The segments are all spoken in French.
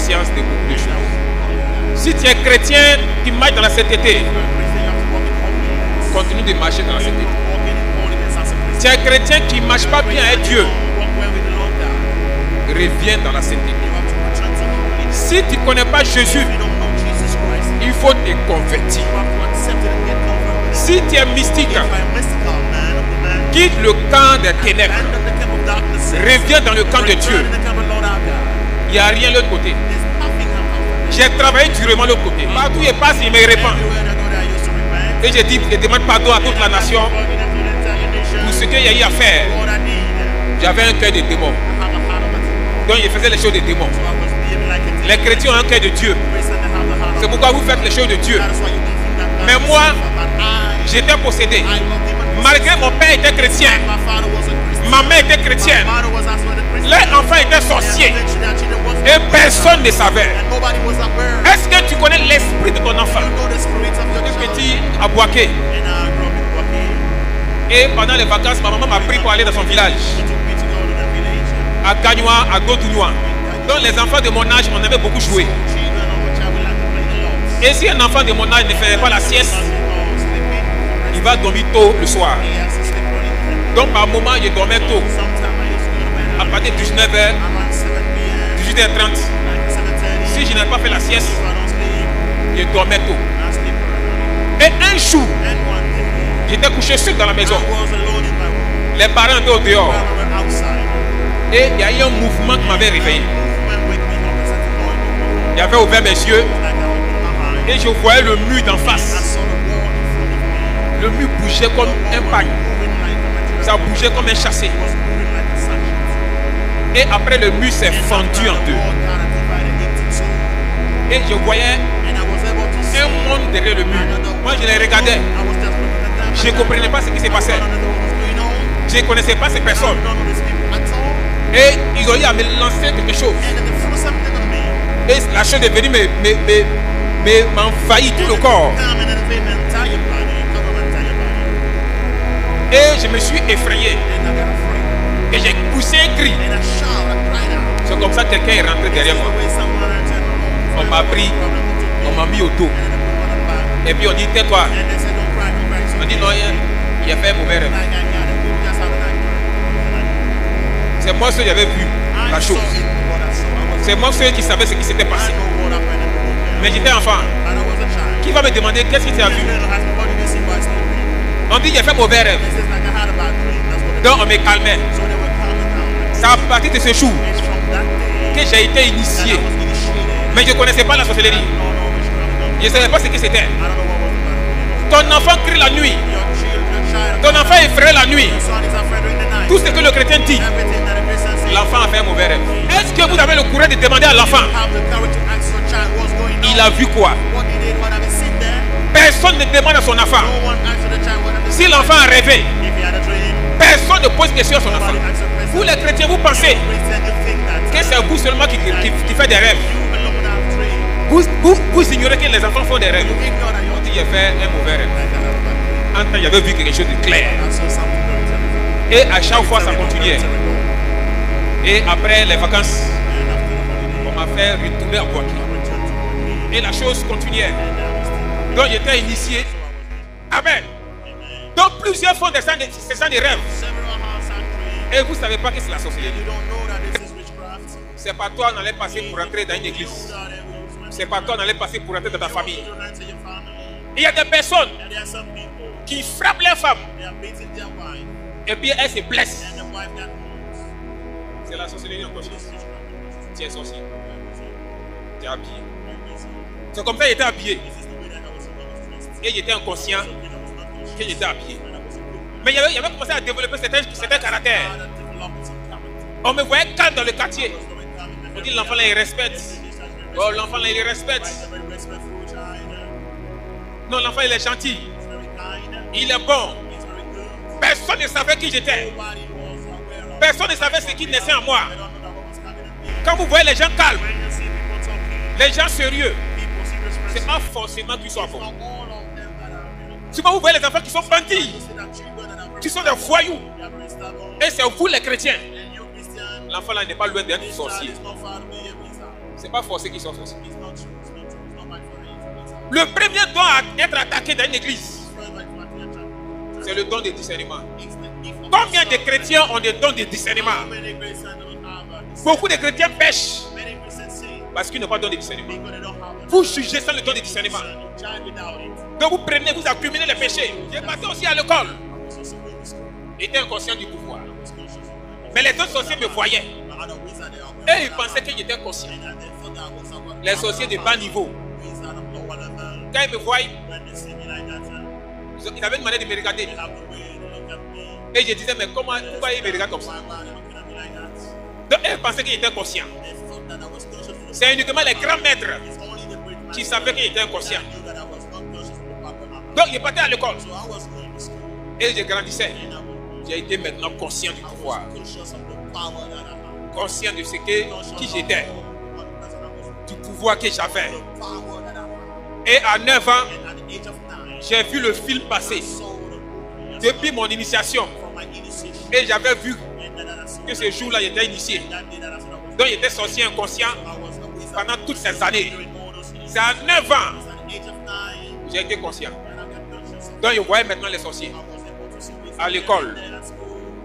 conscience de beaucoup de choses. Si tu es chrétien qui marche dans la sainteté, continue de marcher dans la sainteté. Si tu es chrétien qui ne marche pas bien avec Dieu, reviens dans la sainteté. Si tu ne connais pas Jésus, il faut te convertir. Si tu es mystique, quitte le camp des ténèbres. Reviens dans le camp de Dieu. Il n'y a rien de l'autre côté. J'ai travaillé durement de l'autre côté. Partout où je passe, il me répand. Et je demande pardon à toute la nation pour ce qu'il y a eu à faire. J'avais un cœur de démon. Donc je faisais les choses de démon. Les chrétiens ont un cœur de Dieu. C'est pourquoi vous faites les choses de Dieu. Mais moi, j'étais possédé. Malgré mon père était chrétien, ma mère était chrétienne, leurs enfants étaient sorciers et personne ne savait. Est-ce que tu connais l'esprit de ton enfant? Le petit à Boaké. Et pendant les vacances, ma maman m'a pris pour aller dans son village, à Gagnoa, à Gotounouan. Donc les enfants de mon âge, on avait beaucoup joué. Et si un enfant de mon âge ne faisait pas la sieste, il va dormir tôt le soir. Donc par moment, je dormais tôt. À partir de 19h, 18h30. Si je n'avais pas fait la sieste, je dormais tôt. Et un jour, j'étais couché seul dans la maison. Les parents étaient au dehors. Et il y a eu un mouvement qui m'avait réveillé. J'avais ouvert mes yeux et je voyais le mur d'en face. Le mur bougeait comme un pagne. Ça bougeait comme un chassé. Et après le mur s'est fendu en deux. Et je voyais un monde derrière le mur. Moi je les regardais. Je ne comprenais pas ce qui se passait. Je ne connaissais pas ces personnes. Et ils ont eu à me lancer quelque chose. Et la chose est venue m'envahir tout le corps. Et je me suis effrayé. Et j'ai poussé un cri. C'est comme ça que quelqu'un est rentré derrière moi. On m'a pris, on m'a mis au dos. Et puis on dit tais-toi. On dit non, il a fait un mauvais rêve. C'est moi seul qui avait vu la chose. C'est moi seul qui savait ce qui s'était passé. Mais j'étais enfant. Qui va me demander qu'est-ce que tu as vu? On dit qu'il a fait un mauvais rêve. Donc on me calmait. C'est à partir de ce jour que j'ai été initié. Mais je ne connaissais pas la sorcellerie. Je ne savais pas ce que c'était. Ton enfant crie la nuit. Ton enfant effraie la nuit. Tout ce que le chrétien dit, l'enfant a fait un mauvais rêve. Est-ce que vous avez le courage de demander à l'enfant? Il a vu quoi? Personne ne demande à son enfant. Si l'enfant a rêvé, personne ne pose question à son enfant. Vous les chrétiens, vous pensez que c'est vous seulement qui fait des rêves. Vous ignorez que les enfants font des rêves. On dit qu'il a fait un mauvais rêve. En temps, j'avais vu quelque chose de clair. Et à chaque fois, ça continuait. Et après les vacances, on m'a fait retourner à Boaké. Et la chose continuait. Donc j'étais initié. Amen. Donc plusieurs font des rêves. Et vous ne savez pas que c'est la sorcellerie. C'est pas toi qui allais passer pour entrer dans une église. C'est pas toi qui allais passer pour entrer dans ta famille. Il y a des personnes qui frappent les femmes. Et puis elles se blessent. C'est la sorcellerie en conscience. Tu es sorcier. Tu es habillé. C'est comme ça que j'étais habillé. Et j'étais inconscient que j'étais habillé. Mais j'avais commencé à développer certains caractères. On me voyait calme dans le quartier. On dit l'enfant là il respecte. Oh l'enfant là il respecte. Non l'enfant il est gentil. Il est bon. Personne ne savait qui j'étais. Personne ne savait ce qui naissait en moi. Quand vous voyez les gens calmes, les gens sérieux, c'est pas forcément qu'ils sont bons. Souvent vous voyez les enfants qui sont bandits, qui sont des voyous. Et c'est vous les chrétiens. L'enfant là n'est pas loin d'être sorcier. c'est pas forcé qu'ils soient sorciers. It's not true. It's not true. It's not bad for it. Le premier don à être attaqué dans une église, c'est le don de discernement. Combien de chrétiens ont des dons de discernement? Beaucoup de chrétiens pêchent parce qu'ils n'ont pas de don de discernement. Vous jugez sans le don de discernement. Donc vous prenez, vous accumulez les péchés. J'ai passé aussi à l'école. J'étais inconscient du pouvoir. Mais les autres sorciers me voyaient. Et ils pensaient que j'étais conscient. Les sorciers de bas niveau. Quand ils me voyaient, ils avaient demandé de me regarder. Et je disais, mais pourquoi ils me regardent comme ça? Donc ils pensaient que j'étais conscient. C'est uniquement les grands maîtres qui savaient que j'étais inconscient. Donc je partais à l'école. Et je grandissais. J'ai été maintenant conscient du pouvoir. Conscient de qui j'étais. Du pouvoir que j'avais. Et à 9 ans, j'ai vu le film passer. Depuis mon initiation. Et j'avais vu que ce jour-là, j'étais initié. Donc j'étais sorcier inconscient pendant toutes ces années. C'est à 9 ans j'ai été conscient. Donc je voyais maintenant les sorciers. À l'école,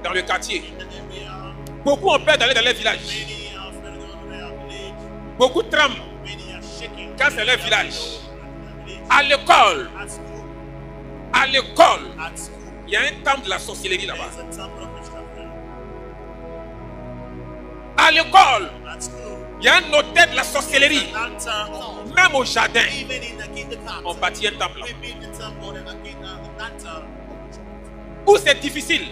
dans le quartier. Beaucoup ont peur d'aller dans les villages. Beaucoup tremblent quand c'est leur village. À l'école, il y a un temple de la sorcellerie là-bas. À l'école, il y a un hôtel de la sorcellerie. Même au jardin, on bâtit un temple. Où c'est difficile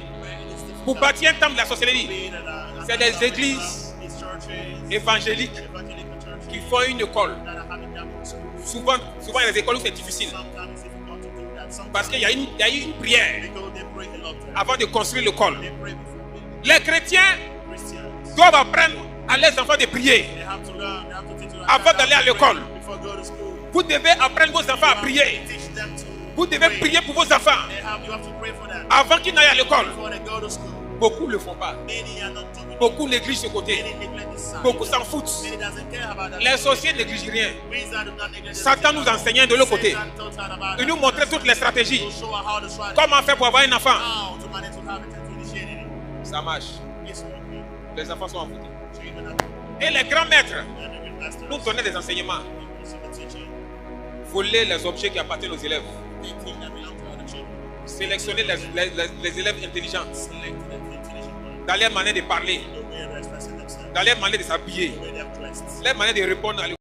pour bâtir un temple de la sorcellerie? C'est des églises évangéliques qui font une école. Souvent il y a des écoles où c'est difficile. Parce qu'il y a eu une prière avant de construire l'école. Les chrétiens doivent apprendre à leurs enfants de prier avant d'aller à l'école. Vous devez apprendre vos enfants à prier. Vous devez prier pour vos enfants avant qu'ils n'aillent à l'école. Beaucoup ne le font pas. Beaucoup négligent ce côté. Beaucoup s'en foutent. Les sorciers négligent rien. Satan nous enseignait de l'autre côté. Il nous montrait toutes les stratégies. Comment faire pour avoir un enfant? Ça marche. Les enfants sont envoûtés. Et les grands maîtres nous donnaient des enseignements. Voler les objets qui appartiennent aux élèves. Sélectionner les élèves intelligents. Dans leur manière de parler. Dans leur manière de s'habiller. Leur manière de répondre à